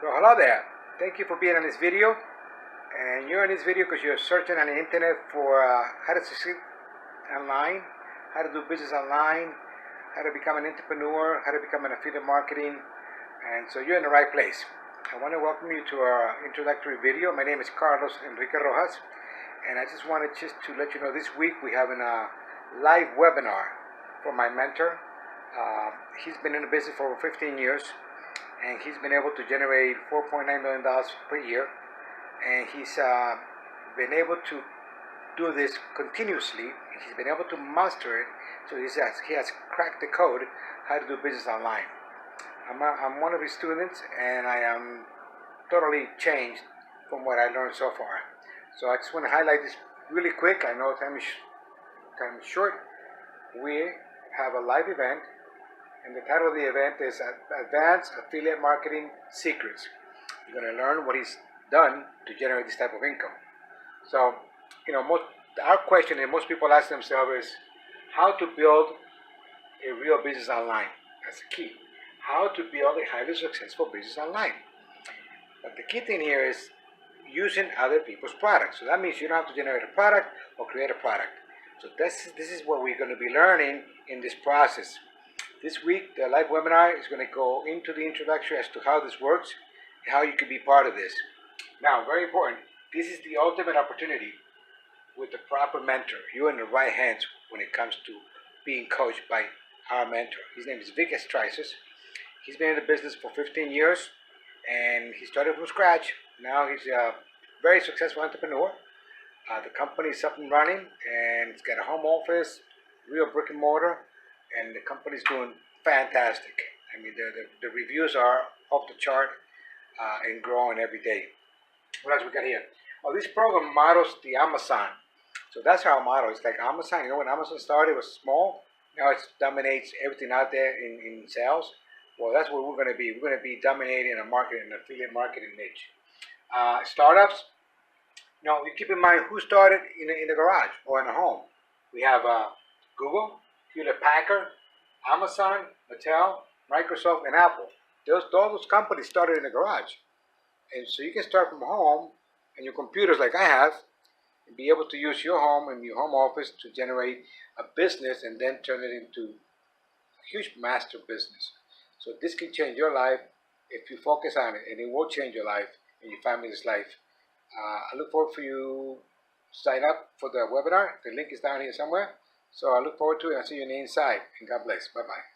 So hello there. Thank you for being on this video. And you're in this video because you're searching on the internet for how to succeed online, how to do business online, how to become an entrepreneur, how to become an affiliate marketing. And so you're in the right place. I want to welcome you to our introductory video. My name is Carlos Enrique Rojas. And I just wanted to let you know this week we have a live webinar for my mentor. He's been in the business for over 15 years. And he's been able to generate $4.9 million per year, and he's been able to do this continuously. He's been able to master it, so he has cracked the code how to do business online. I'm one of his students, and I am totally changed from what I learned so far. So I just want to highlight this really quick. I know time is short. We have a live event. And the title of the event is Advanced Affiliate Marketing Secrets. You're going to learn what he's done to generate this type of income. So, our question that most people ask themselves is how to build a real business online. That's the key. How to build a highly successful business online. But the key thing here is using other people's products. So that means you don't have to generate a product or create a product. So this is what we're going to be learning in this process. This week, the live webinar is going to go into the introduction as to how this works and how you can be part of this. Now, very important, this is the ultimate opportunity with the proper mentor. You're in the right hands when it comes to being coached by our mentor. His name is Vick Strizheus. He's been in the business for 15 years, and he started from scratch. Now he's a very successful entrepreneur. The company is up and running, and it's got a home office, real brick and mortar, and the company's doing fantastic. I mean, the reviews are off the chart and growing every day. What else we got here? Oh, this program models the Amazon. So that's our model. It's like Amazon. You know, when Amazon started, it was small. Now it dominates everything out there in sales. Well, that's what we're going to be. We're going to be dominating a market, an affiliate marketing niche. Startups. You keep in mind who started in the garage or in the home. We have Google, Hewlett-Packard, Amazon, Mattel, Microsoft, and Apple. All those companies started in the garage. And so you can start from home and your computers like I have and be able to use your home and your home office to generate a business and then turn it into a huge master business. So this can change your life if you focus on it, and it will change your life and your family's life. I look forward for you to sign up for the webinar. The link is down here somewhere. So I look forward to it. I'll see you on the inside. And God bless. Bye-bye.